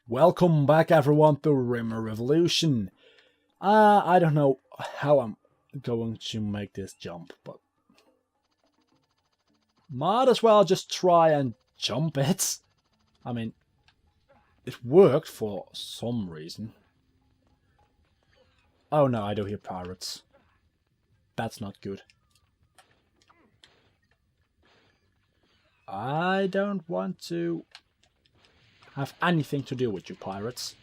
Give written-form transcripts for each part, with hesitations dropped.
Welcome back everyone to Rayman Revolution. I don't know how I'm going to make this jump, but might as well just try and jump it. I mean, it worked for some reason. Oh no, I do hear pirates. That's not good. I don't want to have anything to do with you pirates.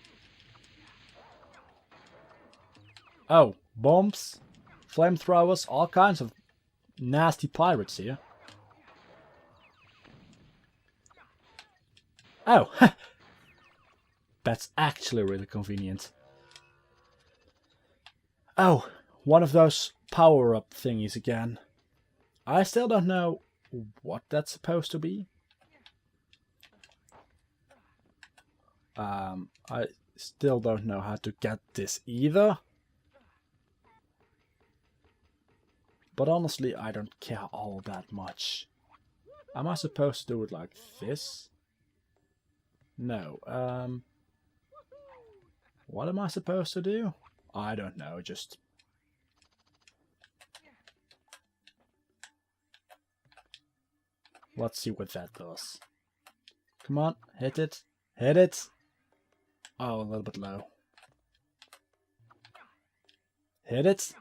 Oh, bombs, flamethrowers, all kinds of nasty pirates here. Oh, that's actually really convenient. Oh, one of those power-up thingies again. I still don't know what that's supposed to be. I still don't know how to get this either. But honestly, I don't care all that much. Am I supposed to do it like this? No. What am I supposed to do? I don't know, just... Let's see what that does. Come on, hit it. Hit it! Oh, a little bit low. Hit it!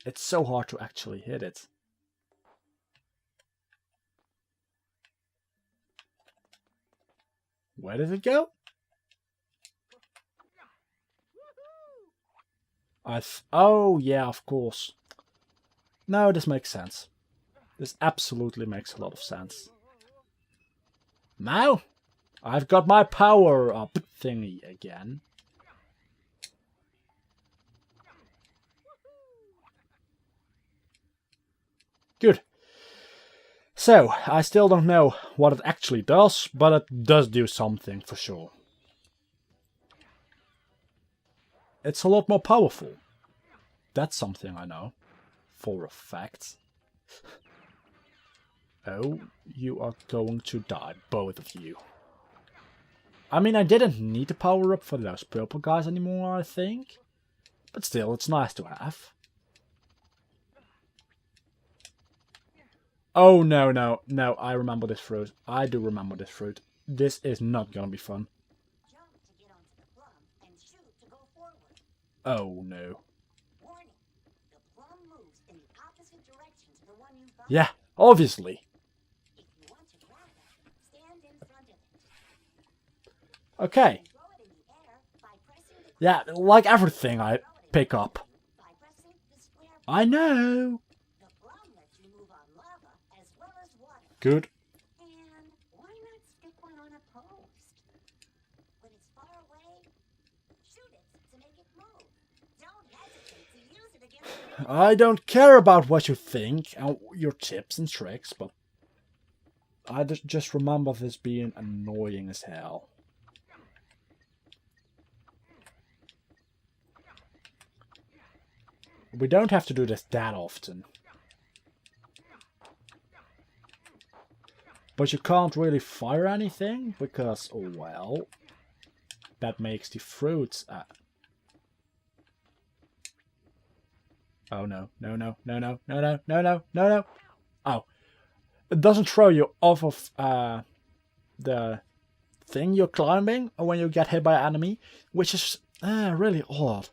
It's so hard to actually hit it. Where did it go? Oh, yeah, of course. No, this makes sense. This absolutely makes a lot of sense. Now, I've got my power-up thingy again. Good. So, I still don't know what it actually does, but it does do something for sure. It's a lot more powerful. That's something I know. For a fact. Oh, you are going to die, both of you. I mean, I didn't need to power up for those purple guys anymore, I think. But still, it's nice to have. Oh, no, I remember this fruit. I do remember this fruit. This is not gonna be fun. Oh, no. Yeah, obviously. Okay. Yeah, like everything I pick up. I know. Good. I don't care about what you think and your tips and tricks, but I just remember this being annoying as hell. We don't have to do this that often. But you can't really fire anything, because, oh well, that makes the fruits... Oh no, no. Oh. It doesn't throw you off of the thing you're climbing when you get hit by an enemy, which is really odd.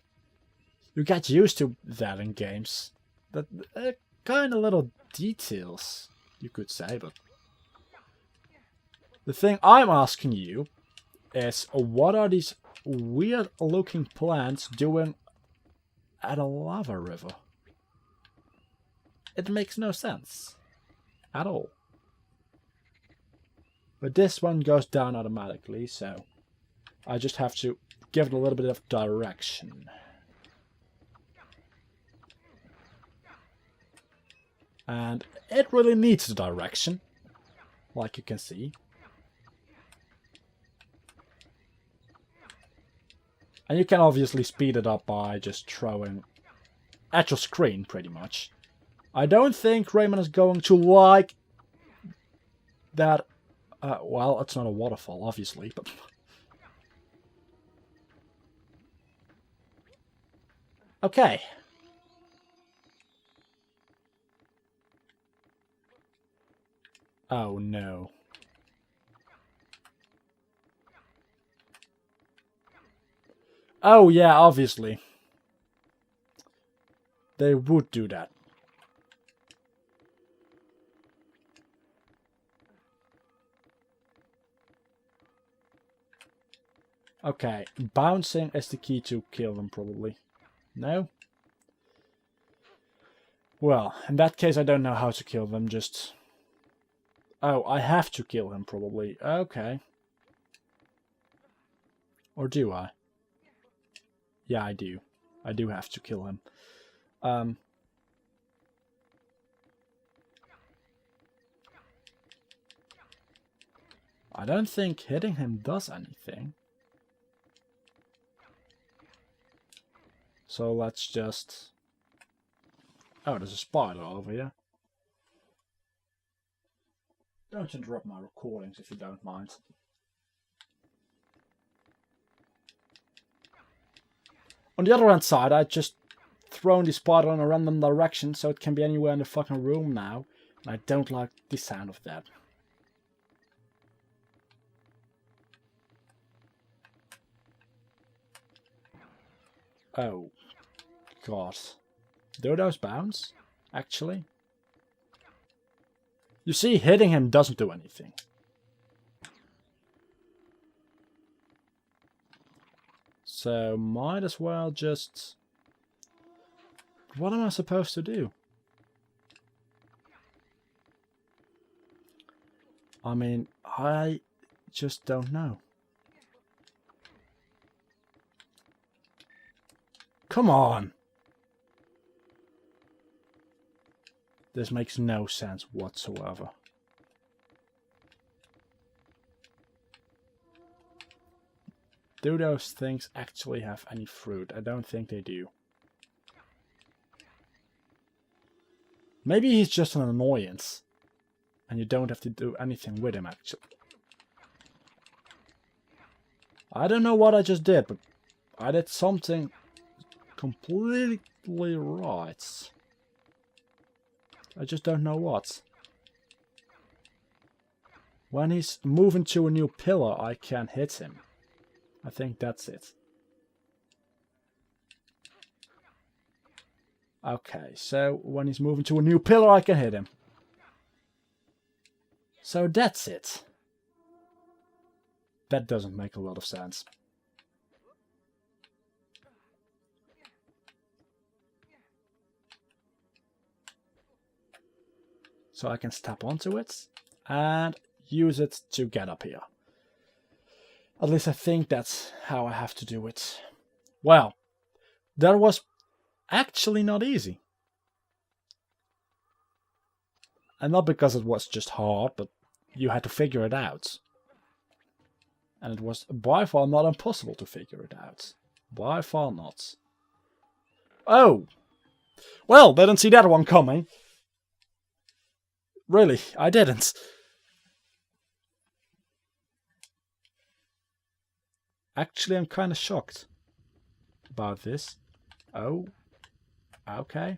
You get used to that in games. That kind of little details, you could say, but... The thing I'm asking you is, what are these weird looking plants doing at a lava river? It makes no sense. At all. But this one goes down automatically, so I just have to give it a little bit of direction. And it really needs the direction, like you can see. And you can obviously speed it up by just throwing at your screen, pretty much. I don't think Rayman is going to like that. Well, it's not a waterfall, obviously, but Okay. Oh no. Oh yeah, obviously. They would do that. Okay, bouncing is the key to kill them, probably. No? Well, in that case I don't know how to kill them, just... Oh, I have to kill him, probably. Okay. Or do I? Yeah, I do. I do have to kill him. I don't think hitting him does anything. So let's just... Oh, there's a spider over here. Don't interrupt my recordings if you don't mind. On the other hand side, I just thrown the spider in a random direction so it can be anywhere in the fucking room now. And I don't like the sound of that. Oh, God. Do those bounce, actually? You see, hitting him doesn't do anything. So, might as well just... What am I supposed to do? I mean, I just don't know. Come on! This makes no sense whatsoever. Do those things actually have any fruit? I don't think they do. Maybe he's just an annoyance. And you don't have to do anything with him, actually. I don't know what I just did, but I did something completely right. I just don't know what. When he's moving to a new pillar, I can hit him. I think that's it. Okay, so when he's moving to a new pillar, I can hit him. So that's it. That doesn't make a lot of sense. So I can step onto it and use it to get up here. At least I think that's how I have to do it. Well, that was actually not easy. And not because it was just hard, but you had to figure it out. And it was by far not impossible to figure it out. By far not. Oh! Well, didn't see that one coming. Really, I didn't. Actually, I'm kind of shocked about this. Oh, okay.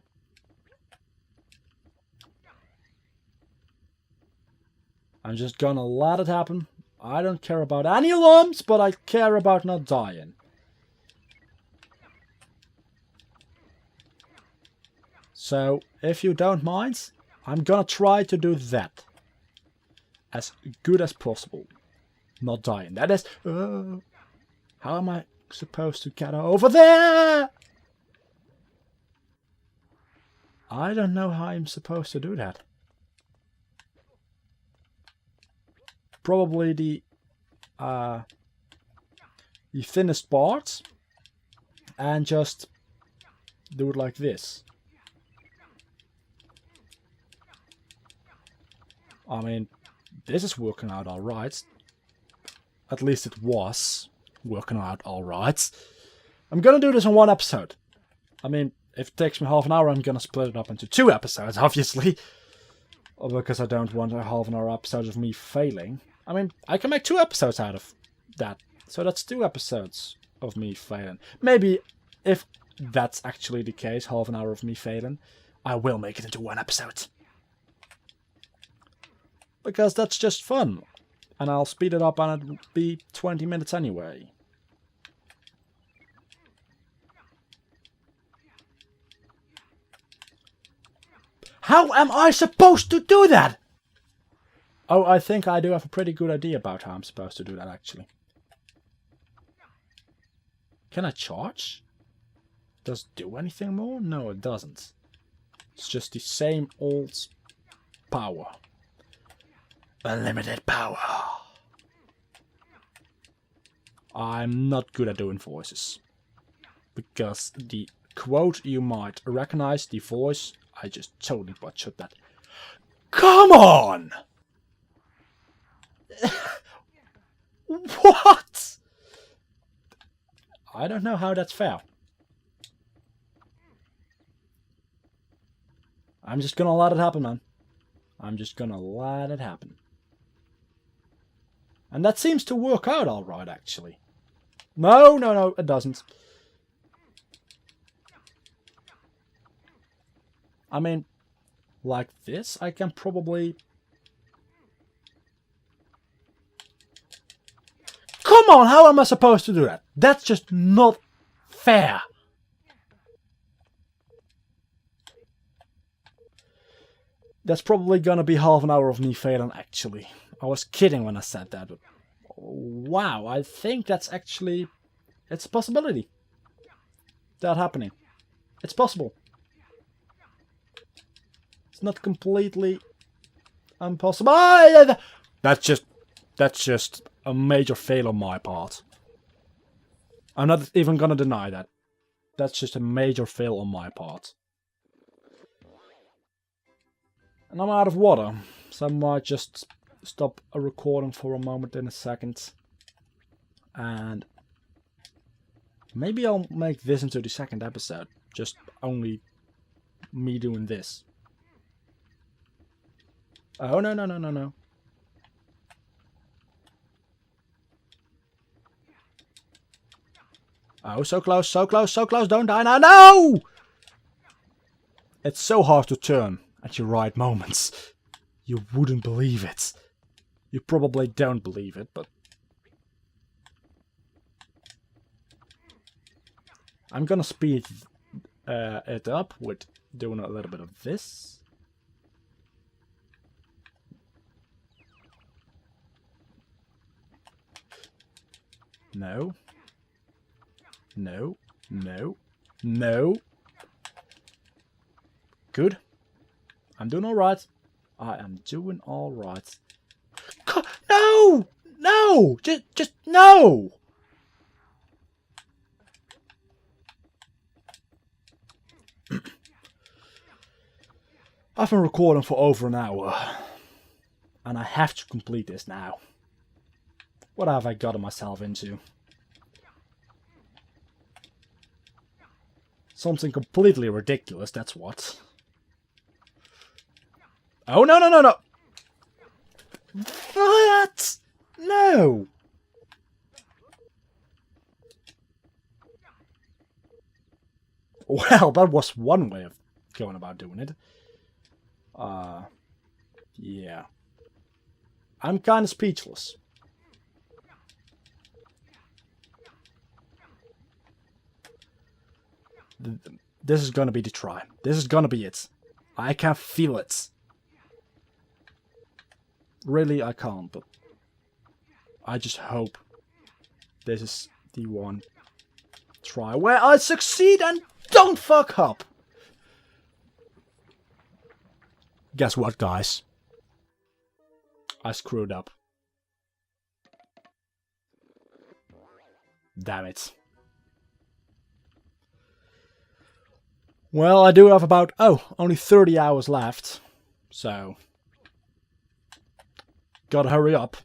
I'm just gonna let it happen. I don't care about any alarms, but I care about not dying. So, if you don't mind, I'm gonna try to do that as good as possible. Not dying. That is... how am I supposed to get over there? I don't know how I'm supposed to do that. Probably the thinnest part. And just do it like this. I mean, this is working out alright. At least it was working out alright. I'm gonna do this in one episode. I mean, if it takes me half an hour, I'm gonna split it up into 2 episodes, obviously. Because I don't want a half an hour episode of me failing. I mean, I can make 2 episodes out of that. So that's 2 episodes of me failing. Maybe if that's actually the case, half an hour of me failing, I will make it into one episode. Because that's just fun. And I'll speed it up and it'll be 20 minutes anyway. How am I supposed to do that? Oh, I think I do have a pretty good idea about how I'm supposed to do that, actually. Can I charge? Does it do anything more? No, it doesn't. It's just the same old power. Unlimited power. I'm not good at doing voices. Because the quote you might recognize, the voice, I just totally butchered that. Come on! What? I don't know how that's fair. I'm just gonna let it happen, man. I'm just gonna let it happen. And that seems to work out alright, actually. No, no, no, it doesn't. I mean, like this, I can probably... Come on, how am I supposed to do that? That's just not fair. That's probably gonna be half an hour of me failing, actually. I was kidding when I said that, but... Wow, I think that's actually... It's a possibility. That happening. It's possible. It's not completely... impossible. That's just a major fail on my part. I'm not even gonna deny that. That's just a major fail on my part. And I'm out of water, so I might just stop a recording for a moment in a second. And maybe I'll make this into the second episode. Just only me doing this. Oh, no, no, no, no, no. Oh, so close, so close, so close. Don't die now. No! It's so hard to turn at your right moments. You wouldn't believe it. You probably don't believe it, but... I'm gonna speed it up with doing a little bit of this. No. No. No. No. Good. I'm doing alright. I am doing alright. No! No! Just no! I've been recording for over an hour. And I have to complete this now. What have I gotten myself into? Something completely ridiculous, that's what. Oh, no, no, no, no! What? No! Well, that was one way of going about doing it. Yeah. I'm kind of speechless. This is gonna be the try. This is gonna be it. I can feel it. Really, I can't, but I just hope this is the one try where I succeed and don't fuck up. Guess what, guys? I screwed up. Damn it. Well, I do have about, only 30 hours left. So, gotta hurry up.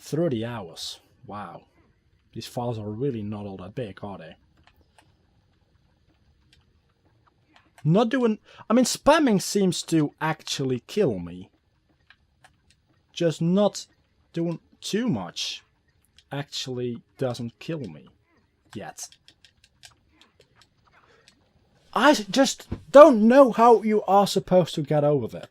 $30 hours. Wow. These files are really not all that big, are they? Not doing... I mean, spamming seems to actually kill me. Just not doing too much. actually doesn't kill me yet. I just don't know how you are supposed to get over there.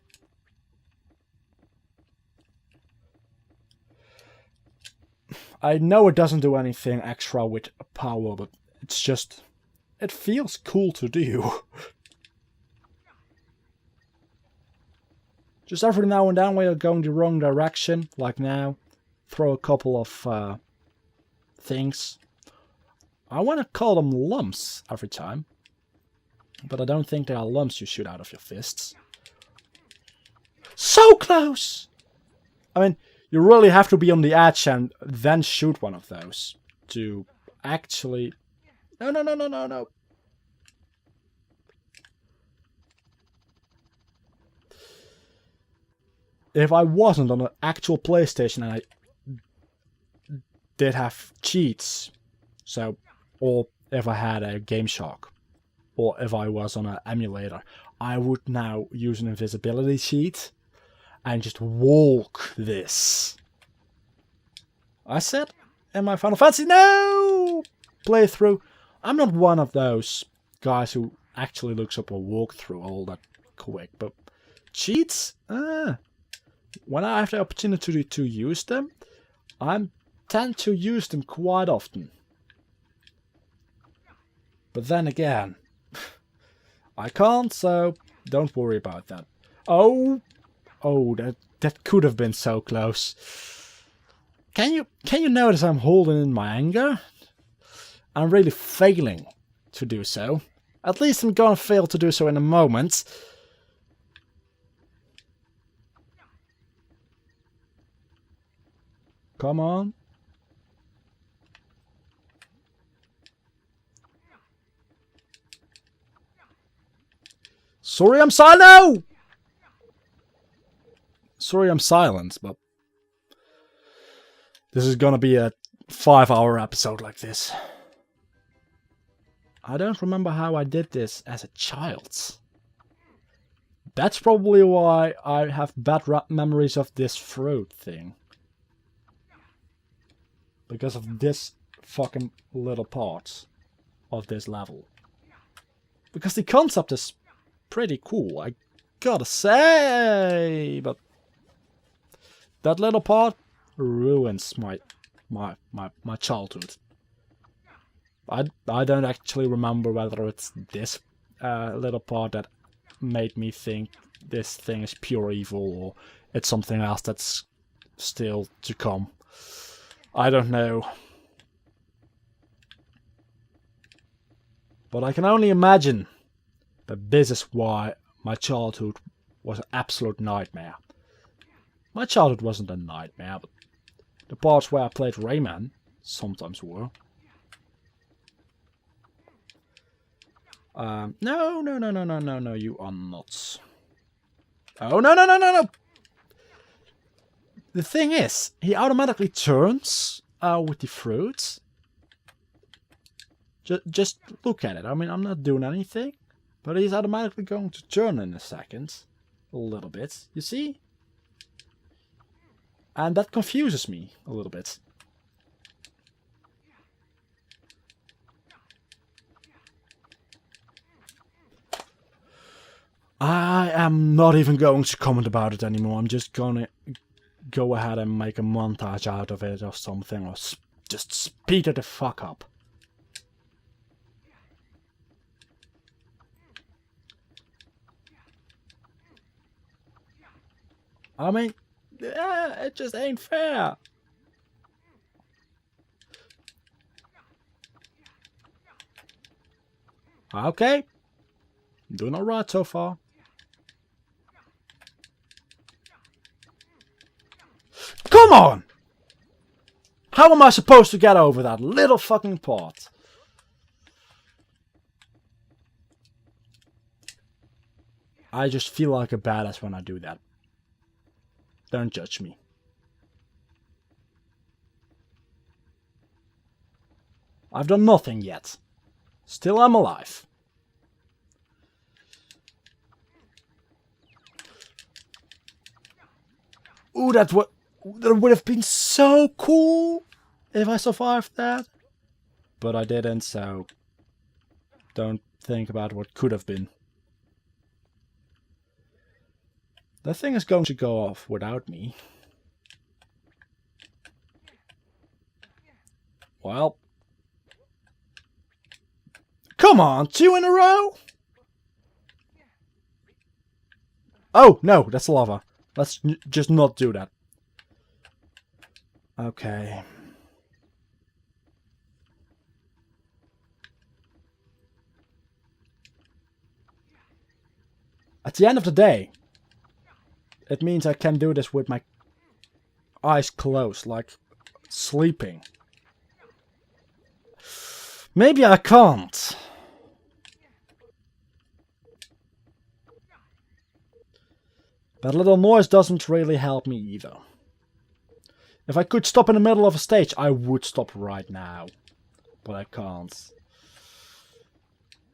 I know it doesn't do anything extra with power, but it's just... it feels cool to do. Just every now and then when you're going the wrong direction, like now, throw a couple of things. I want to call them lumps every time. But I don't think they are lumps you shoot out of your fists. So close! I mean, you really have to be on the edge and then shoot one of those to actually... No, no, no, no, no, no. If I wasn't on an actual PlayStation and I did have cheats, so, or if I had a Game Shark, or if I was on an emulator, I would now use an invisibility cheat and just walk this. I said in my Final Fantasy no playthrough, I'm not one of those guys who actually looks up a walkthrough all that quick, but cheats? When I have the opportunity to use them, I tend to use them quite often. But then again, I can't, so don't worry about that. Oh, that could have been so close. Can you notice I'm holding in my anger? I'm really failing to do so. At least I'm gonna fail to do so in a moment. Come on. Sorry I'm silent! No! Sorry I'm silent, but... this is gonna be a 5-hour episode like this. I don't remember how I did this as a child. That's probably why I have bad memories of this fruit thing. Because of this fucking little part of this level. Because the concept is pretty cool, I gotta say, but that little part ruins my childhood. I don't actually remember whether it's this little part that made me think this thing is pure evil or it's something else that's still to come. I don't know. But I can only imagine that this is why my childhood was an absolute nightmare. My childhood wasn't a nightmare, but the parts where I played Rayman sometimes were. No, you are not. Oh, no. The thing is, he automatically turns with the fruits. Just look at it. I mean, I'm not doing anything. But he's automatically going to turn in a second. A little bit. You see? And that confuses me a little bit. I am not even going to comment about it anymore. I'm just gonna go ahead and make a montage out of it or something. Or just speed it the fuck up. I mean, it just ain't fair. Okay. Doing alright so far. Come on! How am I supposed to get over that little fucking part? I just feel like a badass when I do that. Don't judge me. I've done nothing yet. Still I'm alive. Ooh, that would have been so cool if I survived that. But I didn't, so don't think about what could have been. The thing is going to go off without me. Well. Come on, 2 in a row? Oh, no, that's lava. Let's just not do that. Okay. At the end of the day, it means I can do this with my eyes closed, like sleeping. Maybe I can't. That little noise doesn't really help me either. If I could stop in the middle of a stage, I would stop right now. But I can't.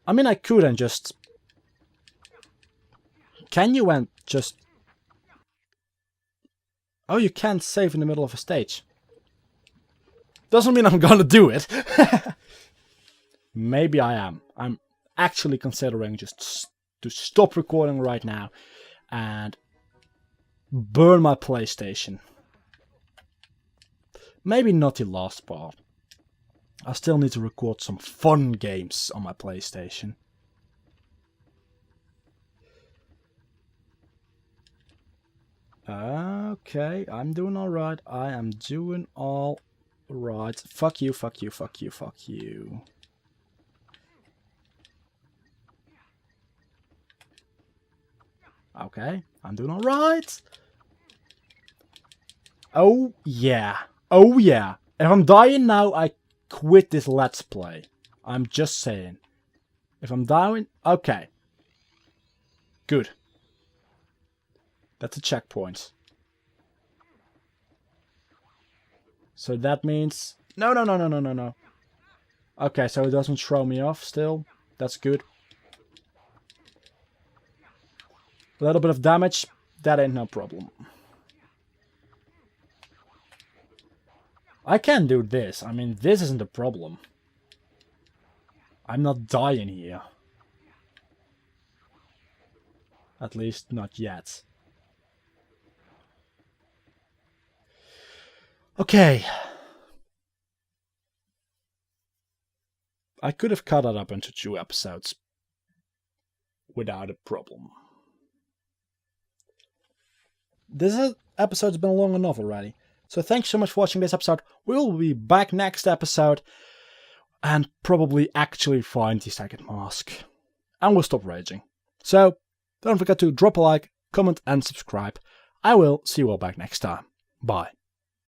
I mean, I could and just... Can you and just... Oh, you can't save in the middle of a stage. Doesn't mean I'm gonna do it. Maybe I am. I'm actually considering just to stop recording right now and burn my PlayStation. Maybe not the last part. I still need to record some fun games on my PlayStation. Okay, I'm doing alright. I am doing alright. Fuck you, fuck you, fuck you, fuck you. Okay, I'm doing alright. Oh yeah. Oh yeah. If I'm dying now, I quit this Let's Play. I'm just saying. If I'm dying... Okay. Good. That's a checkpoint. So that means... No, no, no, no, no, no, no. Okay, so it doesn't throw me off still. That's good. A little bit of damage. That ain't no problem. I can do this. I mean, this isn't a problem. I'm not dying here. At least not yet. Okay. I could have cut it up into 2 episodes without a problem. This episode's been long enough already. So thanks so much for watching this episode. We will be back next episode and probably actually find the second mask. And we'll stop raging. So don't forget to drop a like, comment and subscribe. I will see you all back next time. Bye.